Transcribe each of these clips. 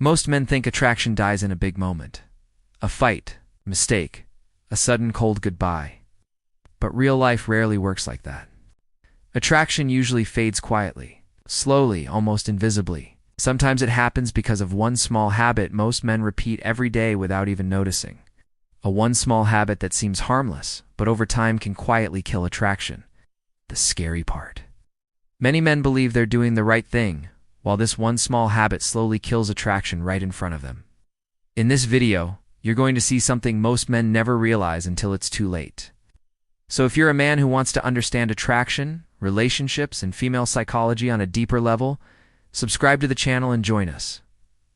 Most men think attraction dies in a big moment. A fight, mistake, a sudden cold goodbye. But real life rarely works like that. Attraction usually fades quietly, slowly, almost invisibly. Sometimes it happens because of one small habit most men repeat every day without even noticing. A one small habit that seems harmless, but over time can quietly kill attraction. The scary part. Many men believe they're doing the right thing, while this one small habit slowly kills attraction right in front of them. In this video, you're going to see something most men never realize until it's too late. So if you're a man who wants to understand attraction, relationships, and female psychology on a deeper level, subscribe to the channel and join us.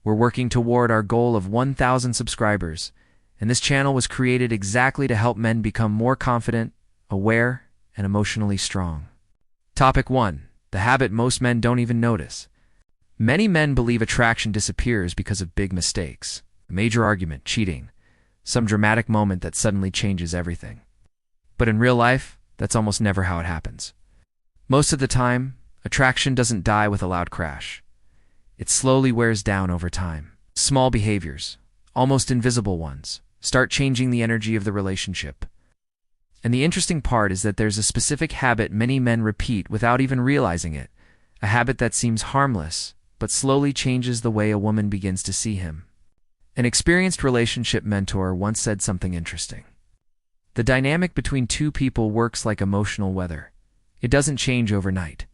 We're working toward our goal of 1,000 subscribers, and this channel was created exactly to help men become more confident, aware, and emotionally strong. Topic 1. The habit most men don't even notice. Many men believe attraction disappears because of big mistakes. A major argument, cheating, some dramatic moment that suddenly changes everything. But in real life, that's almost never how it happens. Most of the time, attraction doesn't die with a loud crash. It slowly wears down over time. Small behaviors, almost invisible ones, start changing the energy of the relationship. And the interesting part is that there's a specific habit many men repeat without even realizing it, a habit that seems harmless, but slowly changes the way a woman begins to see him. An experienced relationship mentor once said something interesting. The dynamic between two people works like emotional weather. It doesn't change overnight.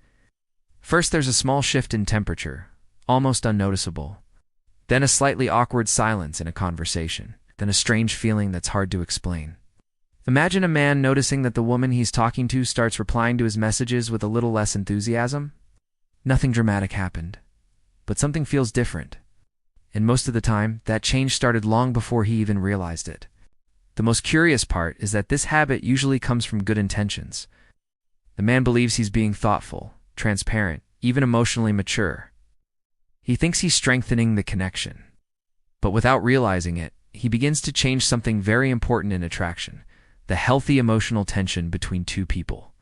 First, there's a small shift in temperature, almost unnoticeable. Then a slightly awkward silence in a conversation. Then a strange feeling that's hard to explain. Imagine a man noticing that the woman he's talking to starts replying to his messages with a little less enthusiasm. Nothing dramatic happened, but something feels different. And most of the time, that change started long before he even realized it. The most curious part is that this habit usually comes from good intentions. The man believes he's being thoughtful, transparent, even emotionally mature. He thinks he's strengthening the connection. But without realizing it, he begins to change something very important in attraction, the healthy emotional tension between two people.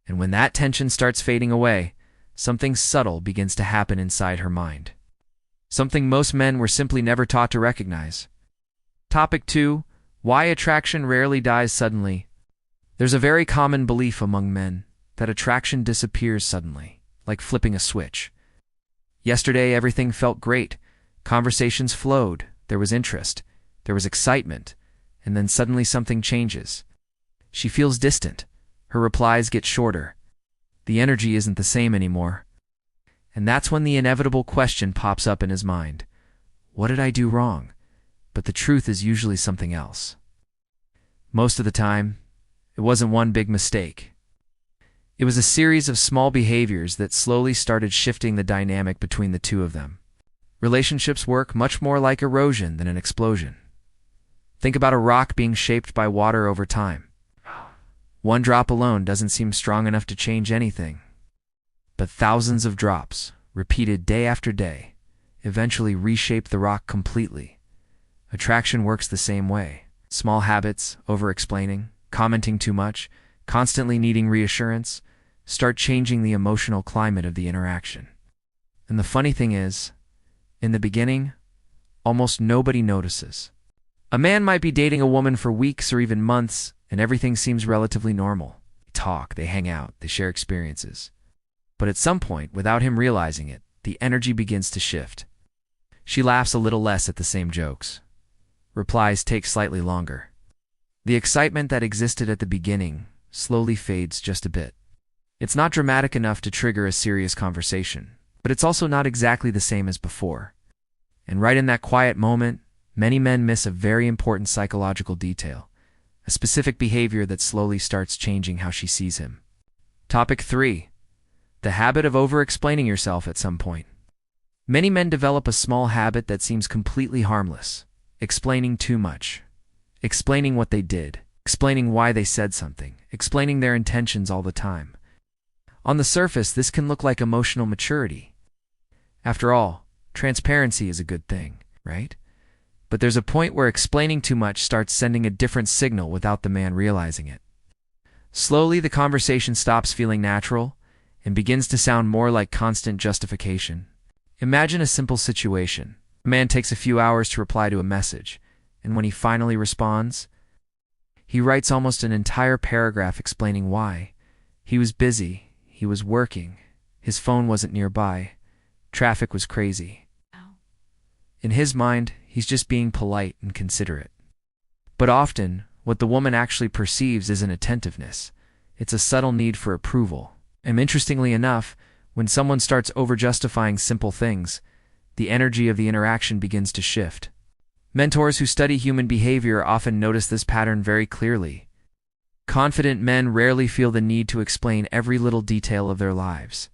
And when that tension starts fading away, something subtle begins to happen inside her mind. Something most men were simply never taught to recognize. Topic 2. Why attraction rarely dies suddenly. There's a very common belief among men that attraction disappears suddenly, like flipping a switch. Yesterday everything felt great. Conversations flowed, there was interest, there was excitement, and then suddenly something changes. She feels distant. Her replies get shorter. The energy isn't the same anymore. And that's when the inevitable question pops up in his mind. What did I do wrong? But the truth is usually something else. Most of the time, it wasn't one big mistake. It was a series of small behaviors that slowly started shifting the dynamic between the two of them. Relationships work much more like erosion than an explosion. Think about a rock being shaped by water over time. One drop alone doesn't seem strong enough to change anything. But thousands of drops, repeated day after day, eventually reshape the rock completely. Attraction works the same way. Small habits, over-explaining, commenting too much, constantly needing reassurance, start changing the emotional climate of the interaction. And the funny thing is, in the beginning, almost nobody notices. A man might be dating a woman for weeks or even months, and everything seems relatively normal. They talk, they hang out, they share experiences. But at some point, without him realizing it, the energy begins to shift. She laughs a little less at the same jokes. Replies take slightly longer. The excitement that existed at the beginning slowly fades just a bit. It's not dramatic enough to trigger a serious conversation, but it's also not exactly the same as before. And right in that quiet moment, many men miss a very important psychological detail, a specific behavior that slowly starts changing how she sees him. Topic 3. The habit of over-explaining yourself at some point. Many men develop a small habit that seems completely harmless. Explaining too much. Explaining what they did. Explaining why they said something. Explaining their intentions all the time. On the surface, this can look like emotional maturity. After all, transparency is a good thing, right? But there's a point where explaining too much starts sending a different signal without the man realizing it. Slowly, the conversation stops feeling natural and begins to sound more like constant justification. Imagine a simple situation. A man takes a few hours to reply to a message, and when he finally responds, he writes almost an entire paragraph explaining why. He was busy, he was working, his phone wasn't nearby, traffic was crazy. In his mind, he's just being polite and considerate. But often, what the woman actually perceives isn't attentiveness. It's a subtle need for approval. And interestingly enough, when someone starts over-justifying simple things, the energy of the interaction begins to shift. Mentors who study human behavior often notice this pattern very clearly. Confident men rarely feel the need to explain every little detail of their lives.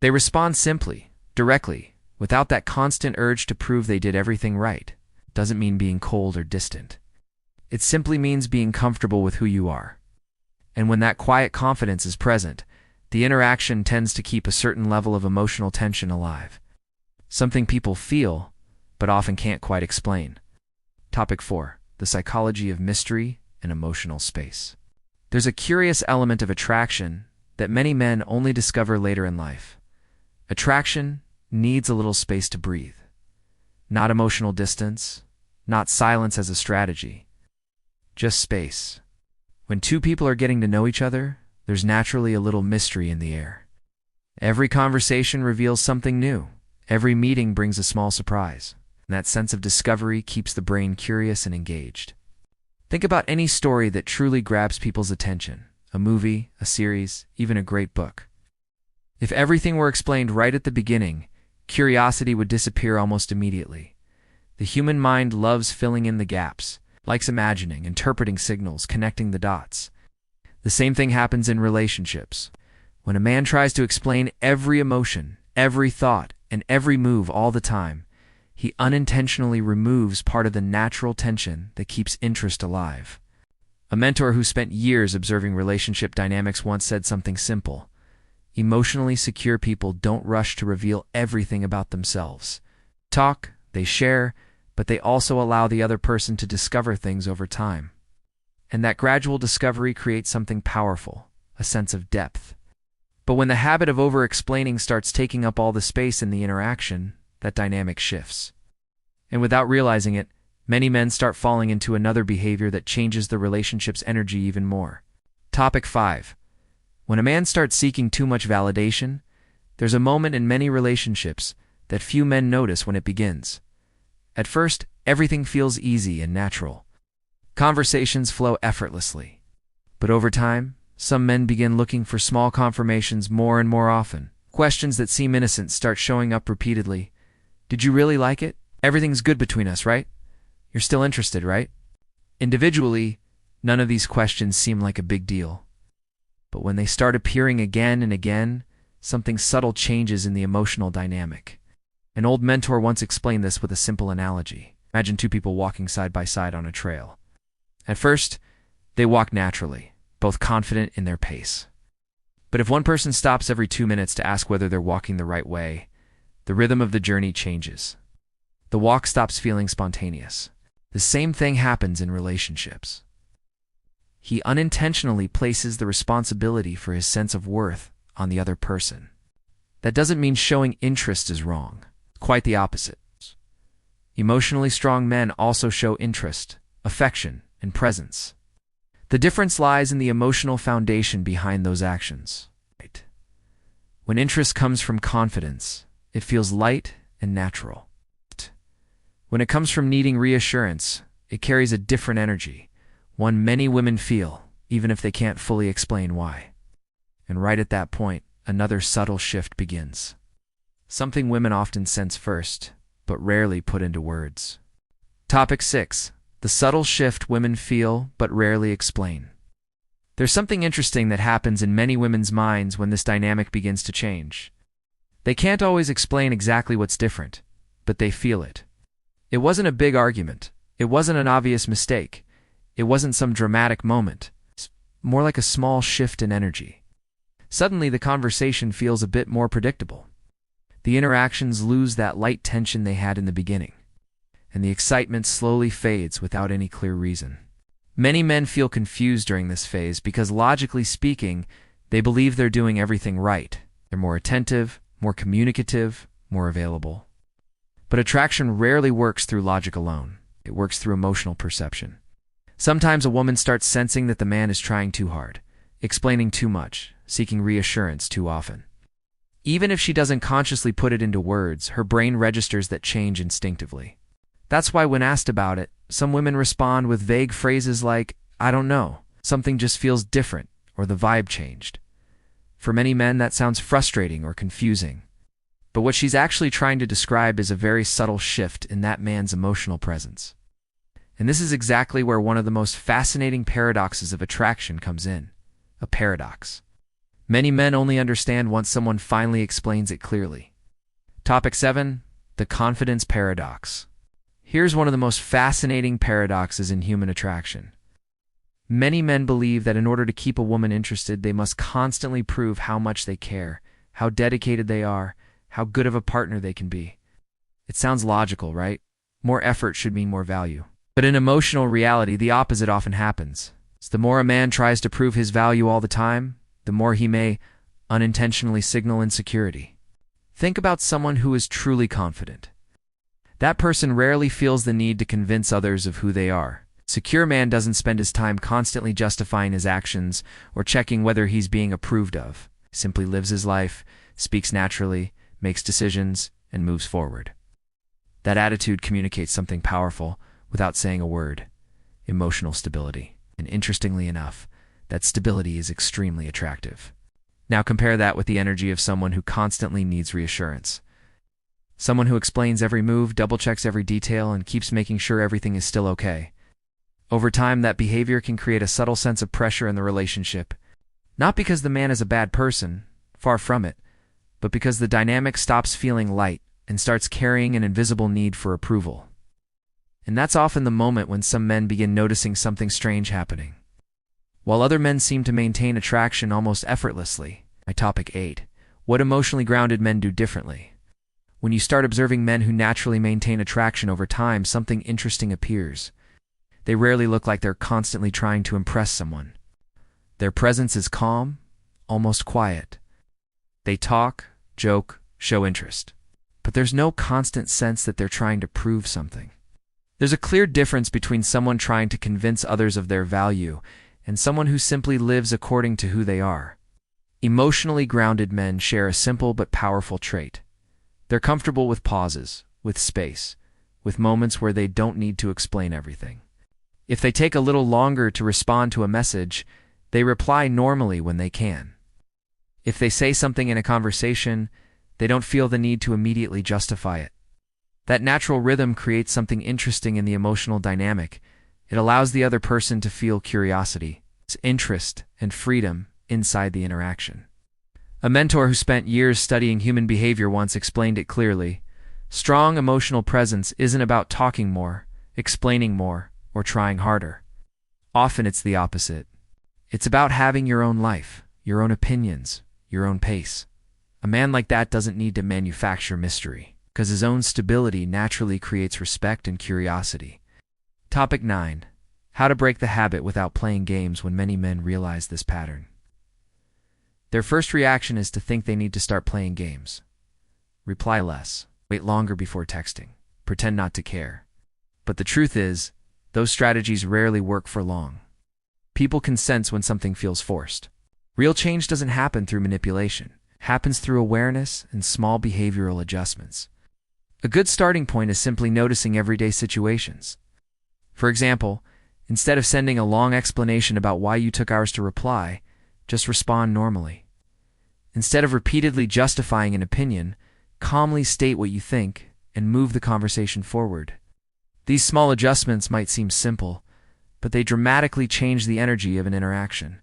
They respond simply, directly, without that constant urge to prove they did everything right. Doesn't mean being cold or distant. It simply means being comfortable with who you are. And when that quiet confidence is present, the interaction tends to keep a certain level of emotional tension alive. Something people feel, but often can't quite explain. Topic 4. The psychology of mystery and emotional space. There's a curious element of attraction that many men only discover later in life. Attraction needs a little space to breathe. Not emotional distance, not silence as a strategy. Just space. When two people are getting to know each other, there's naturally a little mystery in the air. Every conversation reveals something new. Every meeting brings a small surprise. And that sense of discovery keeps the brain curious and engaged. Think about any story that truly grabs people's attention. A movie, a series, even a great book. If everything were explained right at the beginning, curiosity would disappear almost immediately. The human mind loves filling in the gaps, likes imagining, interpreting signals, connecting the dots. The same thing happens in relationships. When a man tries to explain every emotion, every thought, and every move all the time, he unintentionally removes part of the natural tension that keeps interest alive. A mentor who spent years observing relationship dynamics once said something simple. Emotionally secure people don't rush to reveal everything about themselves. Talk, they share, but they also allow the other person to discover things over time. And that gradual discovery creates something powerful, a sense of depth. But when the habit of over-explaining starts taking up all the space in the interaction, that dynamic shifts. And without realizing it, many men start falling into another behavior that changes the relationship's energy even more. Topic 5. When a man starts seeking too much validation, there's a moment in many relationships that few men notice when it begins. At first, everything feels easy and natural. Conversations flow effortlessly. But over time, some men begin looking for small confirmations more and more often. Questions that seem innocent start showing up repeatedly. Did you really like it? Everything's good between us, right? You're still interested, right? Individually, none of these questions seem like a big deal. But when they start appearing again and again, something subtle changes in the emotional dynamic. An old mentor once explained this with a simple analogy. Imagine two people walking side by side on a trail. At first, they walk naturally, both confident in their pace. But if one person stops every 2 minutes to ask whether they're walking the right way, the rhythm of the journey changes. The walk stops feeling spontaneous. The same thing happens in relationships. He unintentionally places the responsibility for his sense of worth on the other person. That doesn't mean showing interest is wrong. Quite the opposite. Emotionally strong men also show interest, affection, and presence. The difference lies in the emotional foundation behind those actions. When interest comes from confidence, it feels light and natural. When it comes from needing reassurance, it carries a different energy, one many women feel, even if they can't fully explain why. And right at that point, another subtle shift begins. Something women often sense first, but rarely put into words. Topic 6. The subtle shift women feel, but rarely explain. There's something interesting that happens in many women's minds when this dynamic begins to change. They can't always explain exactly what's different, but they feel it. It wasn't a big argument. It wasn't an obvious mistake. It wasn't some dramatic moment. It's more like a small shift in energy. Suddenly, the conversation feels a bit more predictable. The interactions lose that light tension they had in the beginning, and the excitement slowly fades without any clear reason. Many men feel confused during this phase because, logically speaking, they believe they're doing everything right. They're more attentive, more communicative, more available. But attraction rarely works through logic alone. It works through emotional perception. Sometimes a woman starts sensing that the man is trying too hard, explaining too much, seeking reassurance too often. Even if she doesn't consciously put it into words, her brain registers that change instinctively. That's why when asked about it, some women respond with vague phrases like, "I don't know, something just feels different," or "the vibe changed." For many men, that sounds frustrating or confusing. But what she's actually trying to describe is a very subtle shift in that man's emotional presence. And this is exactly where one of the most fascinating paradoxes of attraction comes in. A paradox. Many men only understand once someone finally explains it clearly. Topic 7. The confidence paradox. Here's one of the most fascinating paradoxes in human attraction. Many men believe that in order to keep a woman interested, they must constantly prove how much they care, how dedicated they are, how good of a partner they can be. It sounds logical, right? More effort should mean more value. But in emotional reality, the opposite often happens. It's the more a man tries to prove his value all the time, the more he may unintentionally signal insecurity. Think about someone who is truly confident. That person rarely feels the need to convince others of who they are. Secure man doesn't spend his time constantly justifying his actions or checking whether he's being approved of. He simply lives his life, speaks naturally, makes decisions, and moves forward. That attitude communicates something powerful without saying a word: emotional stability. And interestingly enough, that stability is extremely attractive. Now compare that with the energy of someone who constantly needs reassurance. Someone who explains every move, double-checks every detail, and keeps making sure everything is still okay. Over time, that behavior can create a subtle sense of pressure in the relationship. Not because the man is a bad person, far from it, but because the dynamic stops feeling light and starts carrying an invisible need for approval. And that's often the moment when some men begin noticing something strange happening. While other men seem to maintain attraction almost effortlessly. My topic 8. What emotionally grounded men do differently. When you start observing men who naturally maintain attraction over time, something interesting appears. They rarely look like they're constantly trying to impress someone. Their presence is calm, almost quiet. They talk, joke, show interest. But there's no constant sense that they're trying to prove something. There's a clear difference between someone trying to convince others of their value and someone who simply lives according to who they are. Emotionally grounded men share a simple but powerful trait. They're comfortable with pauses, with space, with moments where they don't need to explain everything. If they take a little longer to respond to a message, they reply normally when they can. If they say something in a conversation, they don't feel the need to immediately justify it. That natural rhythm creates something interesting in the emotional dynamic. It allows the other person to feel curiosity, interest, and freedom inside the interaction. A mentor who spent years studying human behavior once explained it clearly. Strong emotional presence isn't about talking more, explaining more, or trying harder. Often it's the opposite. It's about having your own life, your own opinions, your own pace. A man like that doesn't need to manufacture mystery, because his own stability naturally creates respect and curiosity. Topic 9. How to break the habit without playing games. When many men realize this pattern, their first reaction is to think they need to start playing games. Reply less, wait longer before texting, pretend not to care. But the truth is, those strategies rarely work for long. People can sense when something feels forced. Real change doesn't happen through manipulation. It happens through awareness and small behavioral adjustments. A good starting point is simply noticing everyday situations. For example, instead of sending a long explanation about why you took hours to reply, just respond normally. Instead of repeatedly justifying an opinion, calmly state what you think and move the conversation forward. These small adjustments might seem simple, but they dramatically change the energy of an interaction.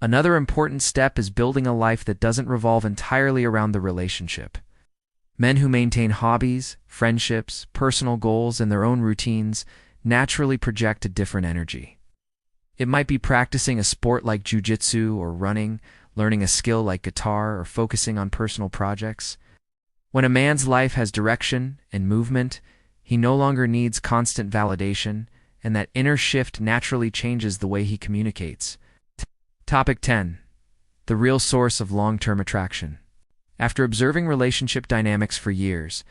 Another important step is building a life that doesn't revolve entirely around the relationship. Men who maintain hobbies, friendships, personal goals, and their own routines naturally project a different energy. It might be practicing a sport like jiu-jitsu or running, learning a skill like guitar, or focusing on personal projects. When a man's life has direction and movement, he no longer needs constant validation, and that inner shift naturally changes the way he communicates. Topic 10. The real source of long-term attraction. After observing relationship dynamics for years,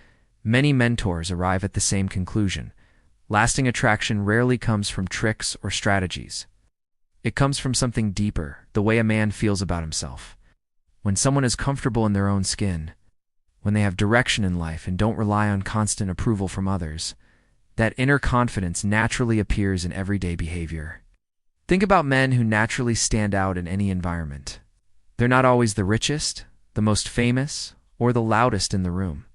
Many mentors arrive at the same conclusion. Lasting attraction rarely comes from tricks or strategies. It comes from something deeper, the way a man feels about himself. When someone is comfortable in their own skin, when they have direction in life and don't rely on constant approval from others, that inner confidence naturally appears in everyday behavior. Think about men who naturally stand out in any environment. They're not always the richest, the most famous, or the loudest in the room.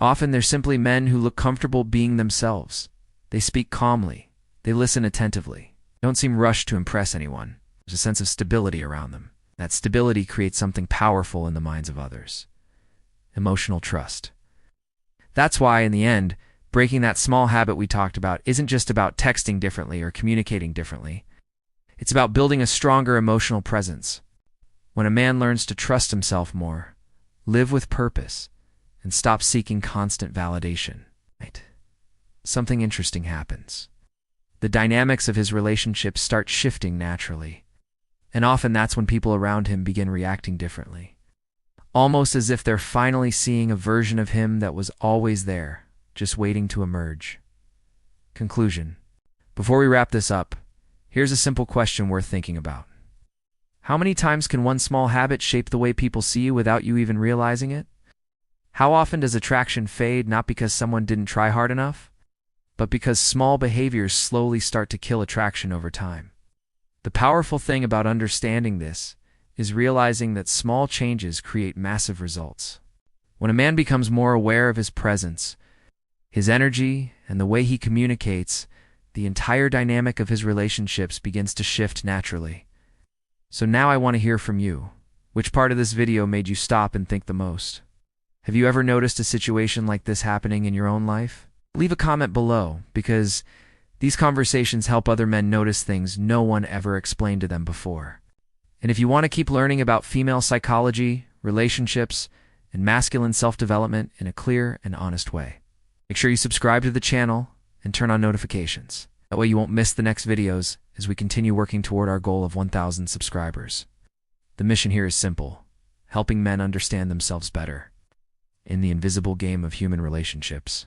Often they're simply men who look comfortable being themselves. They speak calmly. They listen attentively. They don't seem rushed to impress anyone. There's a sense of stability around them. That stability creates something powerful in the minds of others. Emotional trust. That's why, in the end, breaking that small habit we talked about isn't just about texting differently or communicating differently. It's about building a stronger emotional presence. When a man learns to trust himself more, live with purpose, and stop seeking constant validation, something interesting happens. The dynamics of his relationships start shifting naturally. And often that's when people around him begin reacting differently. Almost as if they're finally seeing a version of him that was always there, just waiting to emerge. Conclusion. Before we wrap this up, here's a simple question worth thinking about. How many times can one small habit shape the way people see you without you even realizing it? How often does attraction fade not because someone didn't try hard enough, but because small behaviors slowly start to kill attraction over time? The powerful thing about understanding this is realizing that small changes create massive results. When a man becomes more aware of his presence, his energy, and the way he communicates, the entire dynamic of his relationships begins to shift naturally. So now I want to hear from you. Which part of this video made you stop and think the most? Have you ever noticed a situation like this happening in your own life? Leave a comment below, because these conversations help other men notice things no one ever explained to them before. And if you want to keep learning about female psychology, relationships, and masculine self-development in a clear and honest way, make sure you subscribe to the channel and turn on notifications. That way you won't miss the next videos as we continue working toward our goal of 1,000 subscribers. The mission here is simple: helping men understand themselves better in the invisible game of human relationships.